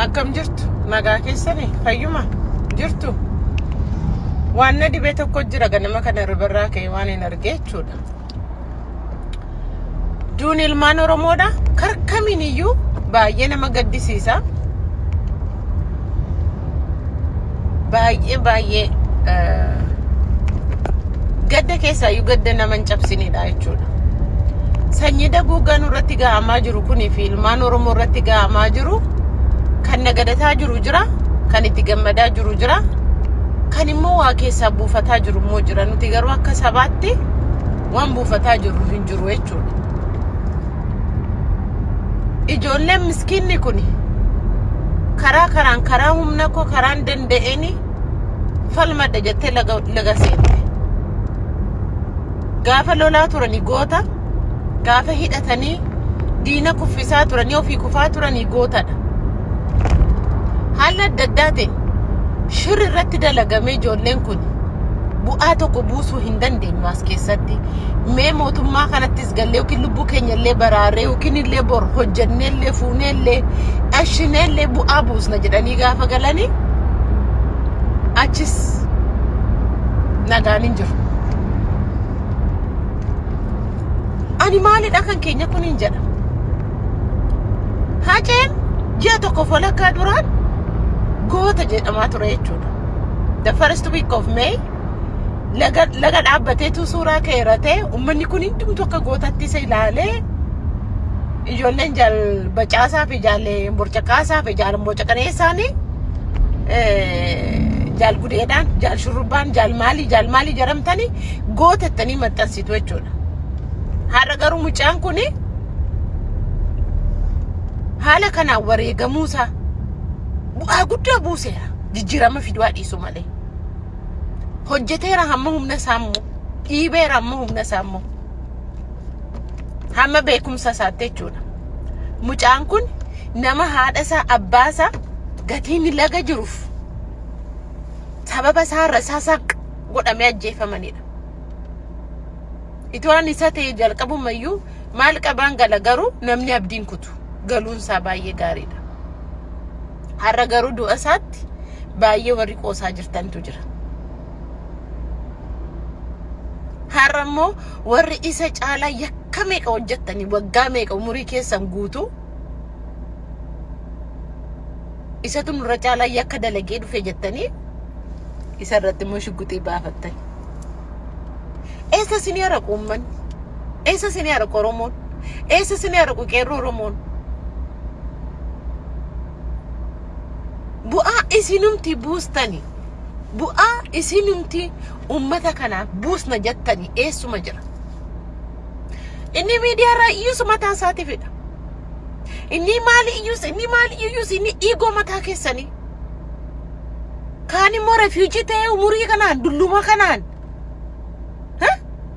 akkam jirtu nagaa keessanii fayyuma jirtu waan dhibee tokko jira ganama kana ribarraa ka'e waan hin argee jechuudha. Duun ilmaan Oromoodha karkamiin iyyuu baay'ee nama gaddisiisa. Baay'ee gadda keessaa iyyuu gadda nama hin cabsinidha jechuudha. Sanyii daguugaa nurratti ga'amaa jiru kunii fi ilmaan Oromoo irratti ga'amaa jiru kan nagadataa jiru jira, kan itti gammadaa jiru jira, kan immoo waa keessaa buufataa jiru immoo jira. Nuti garuu akka sabaatti waan buufataa jiru hin jiru jechuudha. Ijoolleen miskiinni kuni karaa humna koo karaan danda'eeni falmadha jettee laga seente. Gaafa lolaa turanii goota, gaafa hidhatanii diina kuffisaa turanii ofii kufaa turanii gootadha. Haala adda addaatiin shirri irratti dalagamee ijoolleen kun bu'aa tokko buusuu hin dandeenyu as keessatti. Mee mootummaa kanattis gallee yookiin lubbuu keenya illee baraaree yookiin illee bor hojjannee illee fuunee illee dhashinee illee bu'aa buusna jedhanii gaafa galanii achis nagaan hin jiru. Ani maalidha kan keenya kun hin jedha. Haceen ji'a tokko walakkaa duraan goota jedhamaa ture jechuudha. The first week of May laga dhaabbateetu suuraa keeratee uummanni kun hundumtu akka gootatti isa ilaalee ijoolleen jaal bacaasaa fi jaallee borcaqaasaa fi jaal mbocaqaneessaanii jaal gudeedhaan jaal shurrubbaan jaal maalii jedhamtanii gootattanii maxxansitu jechuudha. Har'a garuu mucaan kun haala kanaan wareegamuusaa bu'aa guddaa buuseera. Jijjiirama fiduu dhiisu malee. Hojjeteera hamma humna isaammoo dhiibeera hamma humna isaammoo hamma beekumsa isaatti jechuudha. Mucaan kun nama haadha isaa abbaa isaa gatiin laga jiruuf sababa isaa rasaasaa godhamee ajjeefamanidha. Itoon isa ta'e jalqabumayyuu maal qabaan gala garuu namni abdiin kutu galuun isaa baay'ee gaariidha. Har'a garuu du'a isaatti baay'ee warri qoosaa jirtantu jira. Har'a immoo warri isa caalaa yakka meeqa hojjettanii waggaa meeqa umurii keessan guutuu isatu nurra caalaa yakka dalagee dhufe jettanii isa irratti immoo shugguxii baafattani. Eessa isin yaraqu uummanni? Eessa isin yaraqu Oromoon? Eessa isin yaraqu qeerroo Oromoon? Bu'aa isinumti buustani. Bu'aa isinumti ummata kanaaf buusna jettani eessuma jira? Inni miidiyaarraa iyyuus mataa isaatiifidha. Inni maali iyyuus inni dhiigoo mataa keessanii. Kaan immoo refuujii ta'ee umurii kanaan dulluma kanaan.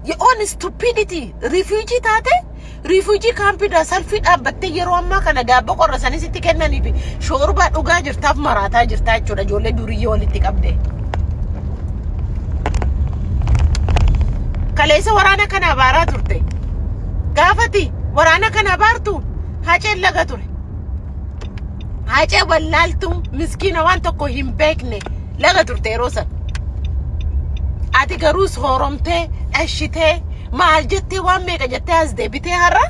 Your stupidity refugee taate refugee campida salfii dhaabbattee yeroo ammaa kana daabba qorrasanii sitti kennanii fi shoorbaa dhugaa jirtaaf maraataa jirtaa jechuudha. Ijoollee duriyyee walitti qabdee kaleessa waraana kana baaraa turte. Gaafati waraana kana baartu Haceen laga ture. Hacee wallaaltuun miskiina waan tokko hin beekne laga turte yeroo sana. Ati garuu sooromtee dhashitee maal jettee waan meeqa jettee as deebitee har'a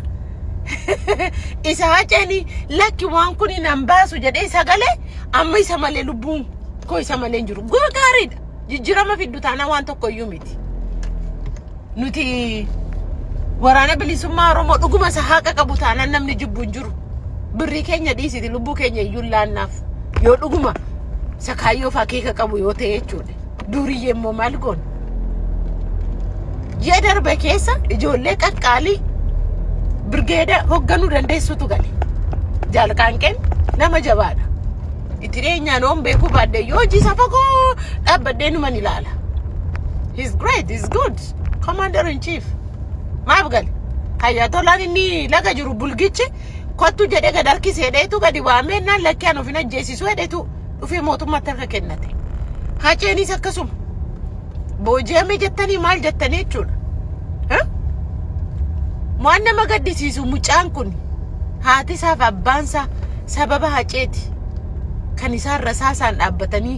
isa Haceeni lakki waan kun nan baasu jedhee sagalee amma isa malee lubbuun koo isa malee jiru. Gaariidha. Jijjiirama fiddu taana waan tokko iyyuu miti. Nuti waraana bilisummaa Oromoo dhuguma isa haqa qabu taana namni jibbu hin jiru. Birrii keenya dhiisiti lubbuu keenya iyyuu laannaaf yoo dhuguma isa kaayyoo fakeeka qabu yoo ta'e jechuudha. Duriyyee immoo maal goon? Ji'a darbe keessa ijoollee qaqqaalii birgeeda hoogganuu dandeessutu gale. Jaalqaanqeen nama jabaadha. Itti dhiyeenyaan oon beekuu baadde yoo hojii fagoo dhaabbadhee numan ilaala. He's great, he's good. Commander in chief. Maaf gale? Hayyaatolaan inni laga jiru bulgichi kottu jedhee gad harkiseedheetu gadi waamennaan lakkeen ofin ajjeesisu hedheetu dhufee mootummaatti harka kennate. Haceenis akkasuma. Booji'ame jettanii maal jettanii jechuudha. Waan nama gaddisiisu mucaan kun haati isaaf abbaan isaa sababa Haceeti kan isaan rasaasaan dhaabbatanii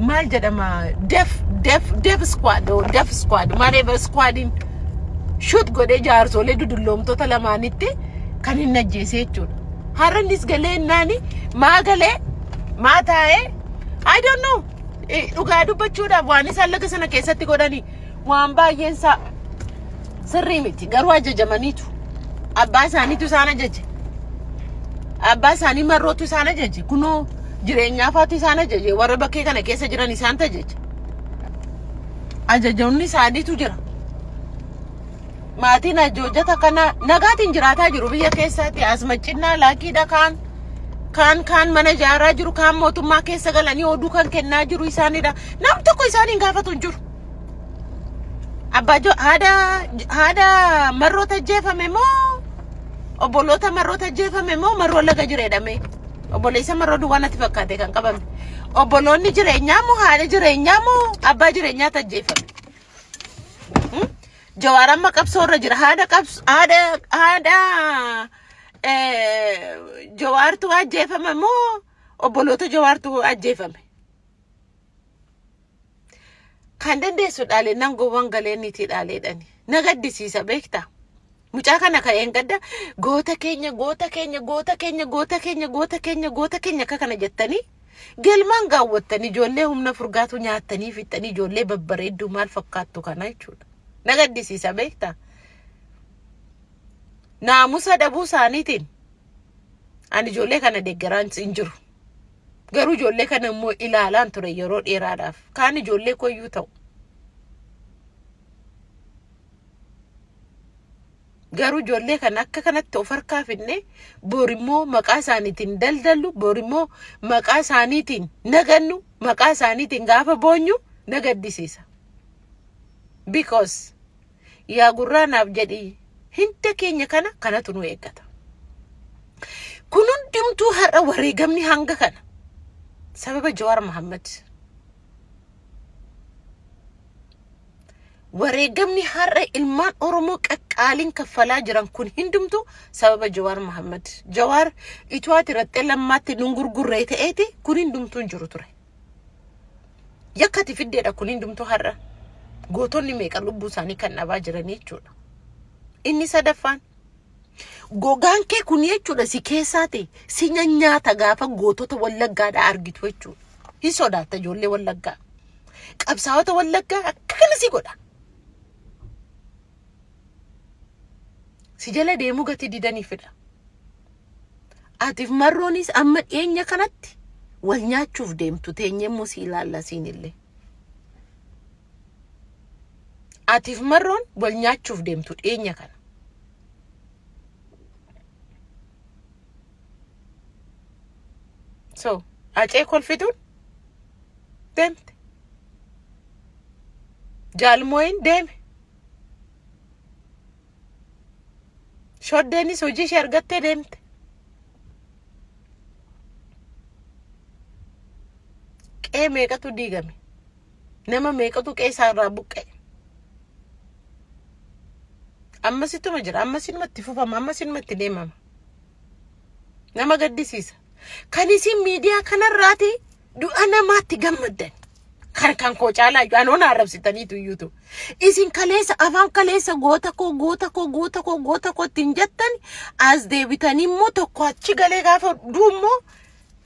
maal jedhama def squad mareeba squadin shoot godhee jaarsolee dudulloomtota lamaanitti kan hin ajjeesee jechuudha. Har'anis galee naani maa galee maa taa'ee I don't know dhugaa dubbachuudhaaf waan isaan laga sana keessatti godhanii waan baay'een isaa sirrii miti garuu ajajamaniitu abbaa isaaniitu isaan ajaje abbaa isaanii marrootu isaan ajaje kunoo jireenyaafaatu isaan ajaje warra bakkee kana keessa jiran isaan tajaje ajajoonni isaaniitu jira maatiin ajoojjata kana nagaatiin jiraataa jiru biyya keessatti asmachinnaa laakiidha kaan mana jaaraa jiru kaan mootummaa keessa galanii oduu kan kennaa jiru isaanidha nam tokko isaaniin gaafatu hin jiru abbaajo haada marroota ajjeefame moo obboloota marroota ajjeefame moo marroo laga jireedhame obboleessa marroo duwwaa natti fakkaate kan qabame obboloonni jireenyaa moo haadha jireenyaa moo abbaa jireenyaa tajjeefame Jawaar amma qabsoorra jira haadha Jawaartu ajjeefame moo obboloota Jawaartu ajjeefame kan dandeessu dhaalee nan gowwan galeenniti dhaaleedhani na gaddisiisa beektaa mucaa kana ka'een gadda goota keenya akka kana jettanii galmaan gaawwattanii ijoollee humna furgaatu nyaattanii fixxanii ijoollee babbareedduu maal fakkaattu kana jechuudha na gaddisiisa beektaa naamusa dhabuu isaaniitiin ani ijoollee kana deeggaraan hin jiru garuu ijoollee kana immoo ilaalaan ture yeroo dheeraadhaaf kaan ijoollee koyyuu ta'u garuu ijoollee kana akka kanatti of harkaa finne borimmoo maqaa isaaniitiin daldallu borimmoo maqaa isaaniitiin nagannu maqaa isaaniitiin gaafa boonyu na gaddisiisa because yaa gurraanaaf jedhii hinta keenya kanatu nu eeggata kun hundumtuu har'a wareegamni hanga kana sababa Jawaar Mohammed wareegamni har'a ilmaan Oromoo qaqqaaliin kaffalaa jiran kun hundumtuu sababa Jawaar Mohammed Jawaar itwaati raxxee lammaatti nungurgurree ta'eeti kun hundumtuu hin jiru ture yakkati fiddeedha kun hundumtuu har'a gootonni meeqa lubbuu isaanii kan dhabaa jiranii jechuudha inni sadaffaan gogaan kee kun jechuudha si keessaati si nyaata gaafa gootota Wallaggaadha argitu jechuudha hin sodaata ijoollee Wallaggaa qabsaa'ota Wallaggaa akka kana si godha si jala deemuu gati didaniifidha atiif marroonis amma dhiyeenya kanatti wal nyaachuuf deemtu teenyemmoo si ilaalla siinillee atiif marroon wal nyaachuuf deemtu dhiyeenya kana so acee kolfituun deemte jaalmooyin deeme shoddeenis hojii ishee argattee deemte qe'ee meeqatu diigame nama meeqatu qe'ee isaarraa buqqa'e ammasittuma jira ammasinumatti fufama ammasinumatti deemama nama gaddisiisa kan isin miidiyaa kanarraati du'a namaatti gammaddan kan koo caalaa anoon arrabsitaniitu iyyuutu isin kaleessa afaan kaleessa goota koo ittiin jettan as deebitanii immoo tokko achi galee gaafa duummoo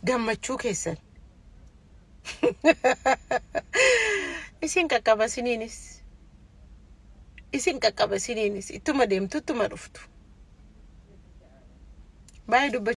gammachuu keessan isin qaqqabasiniinis ittuma deemtu ittuma dhuftu baay'ee